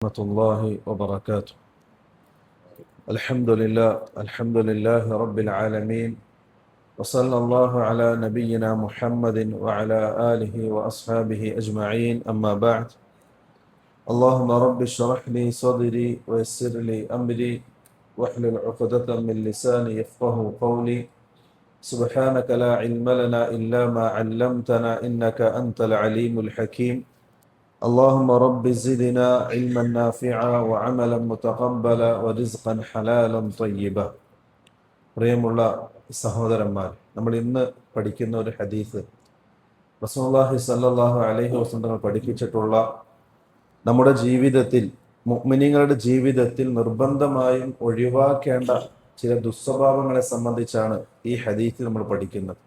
ورحمة الله وبركاته. الحمد لله رب العالمين، وصلى الله على نبينا محمد وعلى آله وأصحابه أجمعين. أما بعد، اللهم رب اشرح لي صدري ويسر لي أمري واحلل عقدة من لساني يفقه قولي. سبحانك لا علم لنا إلا ما علمتنا إنك أنت العليم الحكيم. اللهم رب زدنا علما نافعا وعملا متقبلا ورزقا حلالا طيبا. പ്രിയമുള്ള സഹോദരന്മാർ, നമ്മൾ ഇന്ന് പഠിക്കുന്ന ഒരു ഹദീസ് റസൂലുള്ളാഹി സ്വല്ലല്ലാഹു അലൈഹി വസല്ലം പഠിപ്പിച്ചിട്ടുള്ള നമ്മുടെ ജീവിതത്തിൽ, മുഅ്മിനീങ്ങളുടെ ജീവിതത്തിൽ നിർബന്ധമായും ഒഴിവാക്കേണ്ട ചില ദുസ്വഭാവങ്ങളെ സംബന്ധിച്ചാണ് ഈ ഹദീസിൽ നമ്മൾ പഠിക്കുന്നത്.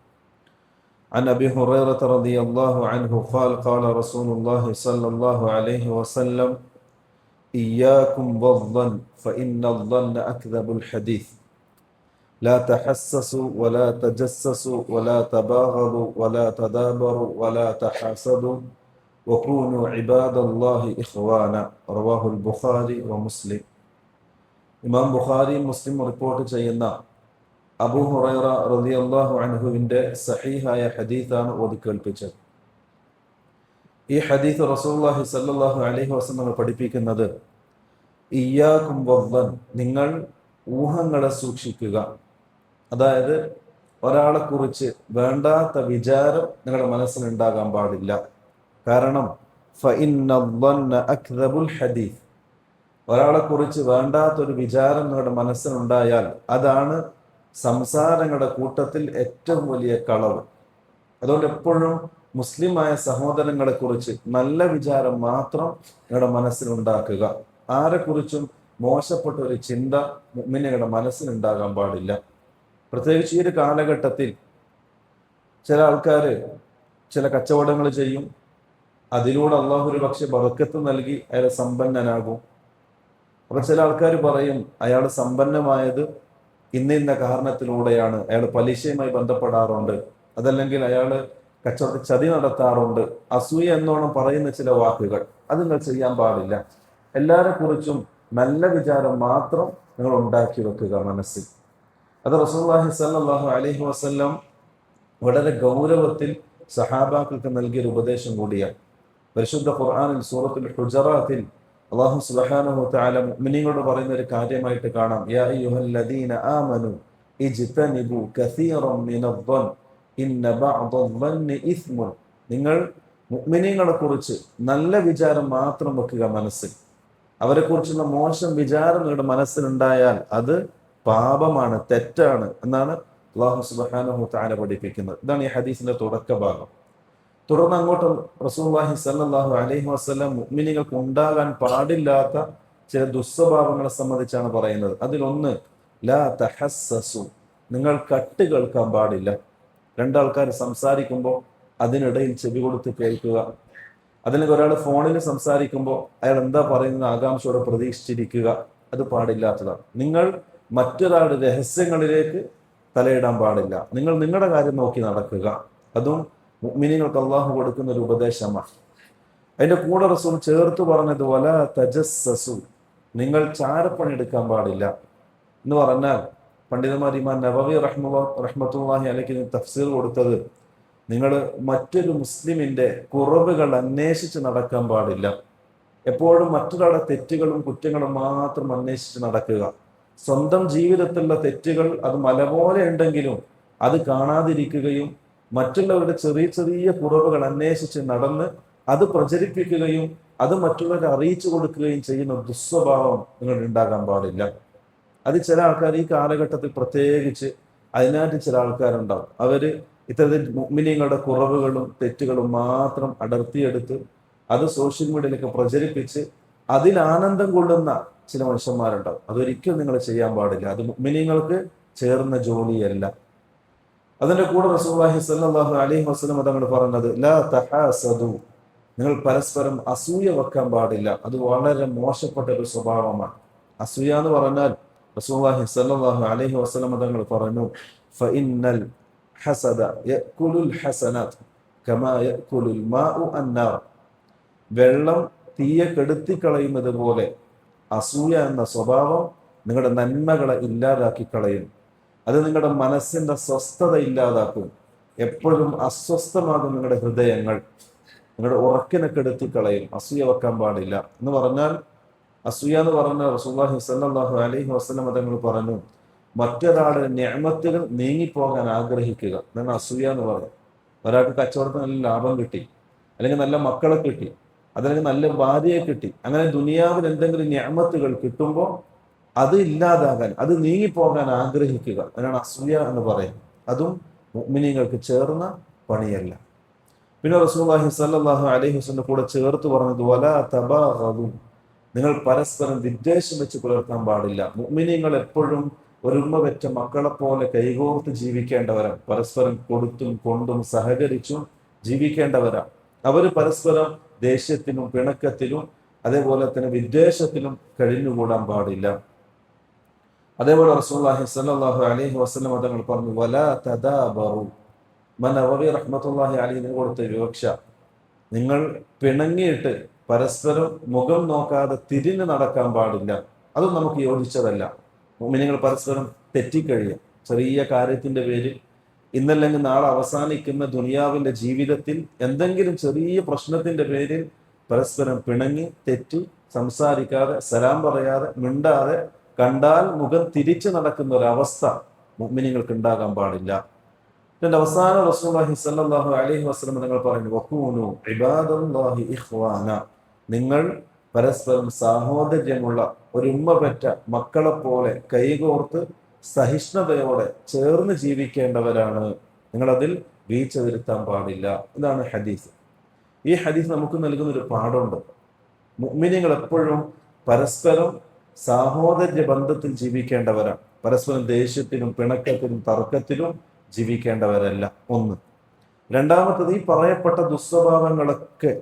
عن أبي هريرة رضي الله عنه قال قال رسول الله صلى الله عليه وسلم إياكم والظن فإن الظن أكذب الحديث لا تحسسوا ولا تجسسوا ولا تباغضوا ولا تدابروا ولا تحاسدوا وكونوا عباد الله إخوانا. رواه البخاري ومسلم. ഇമാം ബുഖാരിയും മുസ്ലിം റിപ്പോർട്ട് ചെയ്യുന്ന അബൂ ഹുറൈറ റളിയല്ലാഹു അൻഹുവിന്റെ സഹീഹായ ഹദീസാണ് ഓതി കേൾപ്പിച്ചത്. ഈ ഹദീസ് റസൂലുള്ളാഹി സ്വല്ലല്ലാഹു അലൈഹി വസല്ലം പഠിപ്പിക്കുന്നത്, ഇയ്യാകും വദ്ദൻ, നിങ്ങൾ ഊഹങ്ങളെ സൂക്ഷിക്കുക. അതായത് ഒരാളെ കുറിച്ച് വേണ്ടാത്ത വിചാരം നിങ്ങളുടെ മനസ്സിലുണ്ടാകാൻ പാടില്ല. കാരണം ഫഇന്നദ്ദന്ന അക്ദബുൽ ഹദീസ്, ഒരാളെ കുറിച്ച് വേണ്ടാത്തൊരു വിചാരം നിങ്ങളുടെ മനസ്സിലുണ്ടായാൽ അതാണ് സംസാരങ്ങളുടെ കൂട്ടത്തിൽ ഏറ്റവും വലിയ കളവ്. അതുകൊണ്ട് എപ്പോഴും മുസ്ലിമായ സഹോദരങ്ങളെ കുറിച്ച് നല്ല വിചാരം മാത്രം നിങ്ങളുടെ മനസ്സിലുണ്ടാക്കുക. ആരെക്കുറിച്ചും മോശപ്പെട്ട ഒരു ചിന്ത മുഅ്മിനീങ്ങളുടെ മനസ്സിലുണ്ടാകാൻ പാടില്ല. പ്രത്യേകിച്ച് ഈ ഒരു കാലഘട്ടത്തിൽ ചില ആൾക്കാർ ചില കച്ചവടങ്ങൾ ചെയ്യും. അതിലൂടെ അള്ളാഹു ഒരു പക്ഷെ ബർക്കത്ത് നൽകി അയാൾ സമ്പന്നനാകും. അപ്പൊ ചില ആൾക്കാർ പറയും അയാൾ സമ്പന്നമായത് ഇന്ന കാരണത്തിലൂടെയാണ്, അയാൾ പലിശയുമായി ബന്ധപ്പെടാറുണ്ട്, അതല്ലെങ്കിൽ അയാൾ കച്ചവട ചതി നടത്താറുണ്ട്, അസൂയ എന്നോണം പറയുന്ന ചില വാക്കുകൾ അത് നിങ്ങൾ ചെയ്യാൻ പാടില്ല. എല്ലാരെ കുറിച്ചും നല്ല വിചാരം മാത്രം നിങ്ങൾ ഉണ്ടാക്കി വെക്കുക മനസ്സിൽ. അത് റസൂലുള്ളാഹി സ്വല്ലല്ലാഹു അലൈഹി വസല്ലം വളരെ ഗൗരവത്തിൽ സഹാബാക്കൾക്ക് നൽകിയൊരു ഉപദേശം കൂടിയാണ്. പരിശുദ്ധ ഖുർആനിൽ സൂറത്തുൽ ഹുജറാത്തിൽ അല്ലാഹു സുബ്ഹാനഹു വ തആല മുഅ്മിനീങ്ങളോട് പറയുന്ന ഒരു കാര്യമായിട്ട് കാണാം, യാ അയ്യുഹല്ലദീന ആമനു ഇജ്തനിബു കസീറൻ മിനദ്ദൻ ഇന്ന ബഅദദ്ദന്നി ഇസ്മുൻ. നിങ്ങൾ മുഅ്മിനീങ്ങളെ കുറിച്ച് നല്ല വിചാരം മാത്രം വെക്കുക മനസ്സിൽ. അവരെ കുറിച്ചുള്ള മോശം വിചാരം നിങ്ങളുടെ മനസ്സിലുണ്ടായാൽ അത് പാപമാണ്, തെറ്റാണ് എന്നാണ് അല്ലാഹു സുബ്ഹാനഹു വ തആല പഠിപ്പിക്കുന്നത്. ഇതാണ് ഈ ഹദീസിന്റെ തുടക്ക ഭാഗം. തുടർന്ന് അങ്ങോട്ട് റസൂലുള്ളാഹി സ്വല്ലല്ലാഹു അലൈഹി വസല്ലം മുഅ്മിനീങ്ങൾക്ക് ഉണ്ടാകാൻ പാടില്ലാത്ത ചില ദുസ്വഭാവങ്ങളെ സംബന്ധിച്ചാണ് പറയുന്നത്. അതിലൊന്ന് ലാ തഹസ്സസു, നിങ്ങൾ കട്ട് കേൾക്കാൻ പാടില്ല. രണ്ടാൾക്കാർ സംസാരിക്കുമ്പോൾ അതിനിടയിൽ ചെവി കൊടുത്ത് കേൾക്കുക. അതിലേക്ക് ഒരാൾ ഫോണിൽ സംസാരിക്കുമ്പോൾ അയാൾ എന്താ പറയുന്നത് ആകാംക്ഷയോടെ പ്രതീക്ഷിച്ചിരിക്കുക, അത് പാടില്ലാത്തതാണ്. നിങ്ങൾ മറ്റൊരാളുടെ രഹസ്യങ്ങളിലേക്ക് തലയിടാൻ പാടില്ല. നിങ്ങൾ നിങ്ങളുടെ കാര്യം നോക്കി നടക്കുക. അതും മുഅ്മിനീങ്ങൾക്ക് അല്ലാഹു കൊടുക്കുന്ന ഒരു ഉപദേശമാണ്. അതിന്റെ കൂടെ റസൂൽ ചേർത്ത് പറഞ്ഞത് വലാ തജസ്സസു, നിങ്ങൾ ചാരപ്പണി എടുക്കാൻ പാടില്ല എന്ന് പറഞ്ഞാൽ പണ്ഡിതന്മാർ ഇമാം നബവി റഹ്മത്തുള്ളാഹി അലൈഹി തഫ്സീർ കൊടുത്തത്, നിങ്ങൾ മറ്റൊരു മുസ്ലിമിന്റെ കുറവുകൾ അന്വേഷിച്ച് നടക്കാൻ പാടില്ല. എപ്പോഴും മറ്റൊരാളുടെ തെറ്റുകളും കുറ്റങ്ങളും മാത്രം അന്വേഷിച്ച് നടക്കുക. സ്വന്തം ജീവിതത്തിലുള്ള തെറ്റുകൾ അത് മല പോലെ ഉണ്ടെങ്കിലും അത് കാണാതിരിക്കുകയും മറ്റുള്ളവരുടെ ചെറിയ ചെറിയ കുറവുകൾ അന്വേഷിച്ച് നടന്ന് അത് പ്രചരിപ്പിക്കുകയും അത് മറ്റുള്ളവരെ അറിയിച്ചു കൊടുക്കുകയും ചെയ്യുന്ന ദുസ്വഭാവം നിങ്ങൾ ഉണ്ടാകാൻ പാടില്ല. അത് ചില ആൾക്കാർ ഈ കാലഘട്ടത്തിൽ പ്രത്യേകിച്ച് അതിനായിട്ട് ചില ആൾക്കാരുണ്ടാവും. അവര് ഇത്തരത്തിൽ മുഅ്മിനീങ്ങളുടെ കുറവുകളും തെറ്റുകളും മാത്രം അടർത്തിയെടുത്ത് അത് സോഷ്യൽ മീഡിയയിലൊക്കെ പ്രചരിപ്പിച്ച് അതിൽ ആനന്ദം കൊള്ളുന്ന ചില മനുഷ്യന്മാരുണ്ടാവും. അതൊരിക്കലും നിങ്ങൾ ചെയ്യാൻ പാടില്ല. അത് മുഅ്മിനീങ്ങൾക്ക് ചേർന്ന ജോലിയല്ല. അതിന്റെ കൂടെ റസൂലുള്ളാഹി സ്വല്ലല്ലാഹു അലൈഹി വസല്ലം തങ്ങൾ പറഞ്ഞത് ലാ തഹാസദു, നിങ്ങൾ പരസ്പരം അസൂയ വെക്കാൻ പാടില്ല. അത് വളരെ മോശപ്പെട്ട ഒരു സ്വഭാവമാണ്. അസൂയ എന്ന് പറഞ്ഞാൽ റസൂലുള്ളാഹി സ്വല്ലല്ലാഹു അലൈഹി വസല്ലം തങ്ങൾ പറഞ്ഞു, ഫഇന്നൽ ഹസദ യഅകുലുൽ ഹസനാത് കമാ യഅകുലുൽ മാഉ അന്നാർ. വെള്ളം തീയെ കെടുത്തിക്കളയുന്നത് പോലെ അസൂയ എന്ന സ്വഭാവം നിങ്ങളുടെ നന്മകളെ ഇല്ലാതാക്കി കളയും. അത് നിങ്ങളുടെ മനസ്സിന്റെ സ്വസ്ഥത ഇല്ലാതാക്കും. എപ്പോഴും അസ്വസ്ഥമാകും നിങ്ങളുടെ ഹൃദയങ്ങൾ, നിങ്ങളുടെ ഉറക്കിനെ കെടുത്തിക്കളയും. അസൂയ വെക്കാൻ പാടില്ല എന്ന് പറഞ്ഞാൽ, അസൂയ എന്ന് പറഞ്ഞാൽ റസൂലുള്ളാഹി സ്വല്ലല്ലാഹു അലൈഹി വസല്ലം തങ്ങൾ പറഞ്ഞു, മറ്റൊരാളുടെ നിഅമത്തുകൾ നീങ്ങിപ്പോകാൻ ആഗ്രഹിക്കുക എന്നാണ് അസൂയ എന്ന് പറയുന്നത്. ഒരാൾക്ക് കച്ചവടത്തിന് നല്ല ലാഭം കിട്ടി, അല്ലെങ്കിൽ നല്ല മക്കളെ കിട്ടി, അതല്ലെങ്കിൽ നല്ല ഭാര്യയെ കിട്ടി, അങ്ങനെ ദുനിയാവിൽ എന്തെങ്കിലും നിഅമത്തുകൾ കിട്ടുമ്പോൾ അത് ഇല്ലാതാകാൻ, അത് നീങ്ങിപ്പോകാൻ ആഗ്രഹിക്കുക, അതിനാണ് അസൂയ എന്ന് പറയുന്നത്. അതും മുഅ്മിനീങ്ങൾക്ക് ചേർന്ന പണിയല്ല. പിന്നെ റസൂലുള്ളാഹി സ്വല്ലല്ലാഹു അലൈഹി വസല്ലം കൂടെ ചേർത്ത് പറഞ്ഞത് വലാ തബാഗദു, നിങ്ങൾ പരസ്പരം വിദ്വേഷം വെച്ച് പുലർത്താൻ പാടില്ല. മുഅ്മിനീങ്ങൾ എപ്പോഴും ഒരു ഉമ്മ പെറ്റ മക്കളെ പോലെ കൈകോർത്ത് ജീവിക്കേണ്ടവരാണ്. പരസ്പരം കൊടുത്തും കൊണ്ടും സഹകരിച്ചും ജീവിക്കേണ്ടവരാണ്. അവർ പരസ്പരം ദേഷ്യത്തിലും പിണക്കത്തിലും അതേപോലെ തന്നെ വിദ്വേഷത്തിലും കഴിഞ്ഞുകൂടാൻ പാടില്ല. അതേപോലെ റസൂലുള്ളാഹി സ്വല്ലല്ലാഹു അലൈഹി വസല്ലം തങ്ങൾ പറഞ്ഞു വലാ തദാബറു. നവവി റഹ്മത്തുള്ളാഹി അലൈഹി കൊടുത്ത വിവക്ഷ, നിങ്ങൾ പിണങ്ങിയിട്ട് പരസ്പരം മുഖം നോക്കാതെ തിരിഞ്ഞു നടക്കാൻ പാടില്ല. അതും നമുക്ക് യോജിച്ചതല്ല. മുഅ്മിനീങ്ങൾ പരസ്പരം തെറ്റിക്കഴിയുക, ചെറിയ കാര്യത്തിന്റെ പേരിൽ ഇന്നല്ലെങ്കിൽ നാളെ അവസാനിക്കുന്ന ദുനിയാവിന്റെ ജീവിതത്തിൽ എന്തെങ്കിലും ചെറിയ പ്രശ്നത്തിന്റെ പേരിൽ പരസ്പരം പിണങ്ങി തെറ്റി സംസാരിക്കാതെ സലാം പറയാതെ മിണ്ടാതെ കണ്ടാൽ മുഖം തിരിച്ചു നടക്കുന്ന ഒരവസ്ഥ മുഅ്മിനീങ്ങൾക്ക് ഉണ്ടാകാൻ പാടില്ല. ഇതിന്റെ അവസാനം റസൂലുള്ളാഹി സ്വല്ലല്ലാഹു അലൈഹി വസല്ലം തങ്ങൾ പറഞ്ഞു വഖൂനു ഇബാദല്ലാഹി ഇഖ്വാന, നിങ്ങൾ പരസ്പരം സാഹോദര്യമുള്ള ഒരു ഉമ്മ പെറ്റ മക്കളെ പോലെ കൈകോർത്ത് സഹിഷ്ണുതയോടെ ചേർന്ന് ജീവിക്കേണ്ടവരാണ്. നിങ്ങളതിൽ വീഴ്ച വരുത്താൻ പാടില്ല. ഇതാണ് ഹദീസ്. ഈ ഹദീസ് നമുക്ക് നൽകുന്ന ഒരു പാഠമുണ്ട്. മുഅ്മിനീങ്ങൾ എപ്പോഴും പരസ്പരം സാഹോദര്യ ബന്ധത്തിൽ ജീവിക്കേണ്ടവരാണ്. പരസ്പരം ദേഷ്യത്തിലും പിണക്കത്തിലും തർക്കത്തിലും ജീവിക്കേണ്ടവരല്ല. ഒന്ന്. രണ്ടാമത്തത്, ഈ പറയപ്പെട്ട ദുസ്വഭാവങ്ങളൊക്കെ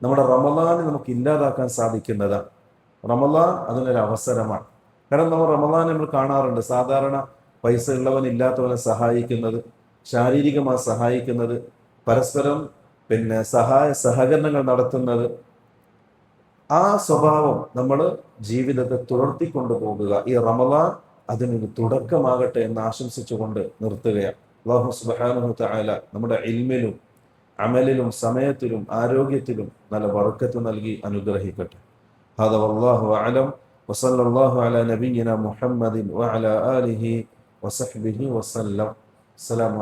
നമ്മുടെ റമളാനിൽ നമുക്ക് ഇല്ലാതാക്കാൻ സാധിക്കുന്നതാണ്. റമളാൻ അതിനൊരു അവസരമാണ്. കാരണം നമ്മൾ കാണാറുണ്ട്, സാധാരണ പൈസ ഉള്ളവൻ ഇല്ലാത്തവനെ സഹായിക്കുന്നത്, ശാരീരികമായി സഹായിക്കുന്നത്, പരസ്പരം സഹകരണങ്ങൾ നടത്തുന്നത്. ആ സ്വഭാവം നമ്മൾ ജീവിതത്തെ തുടർത്തിക്കൊണ്ടു പോകുക. ഈ റമളാൻ അതിനൊരു തുടക്കമാകട്ടെ എന്ന് ആശംസിച്ചുകൊണ്ട് നിർത്തുകയാണ്. അല്ലാഹു സുബ്ഹാനഹു തആല നമ്മുടെ ഇൽമിലും അമലിലും സമയത്തിലും ആരോഗ്യത്തിലും നല്ല ബറക്കത്ത് നൽകി അനുഗ്രഹിക്കട്ടെ. ഹാദാ വല്ലാഹു അഅലം വസല്ലല്ലാഹു അലാ നബിയിന മുഹമ്മദിൻ വഅലാ ആലിഹി വസഹ്ബിഹി വസല്ലം. അസ്സലാമു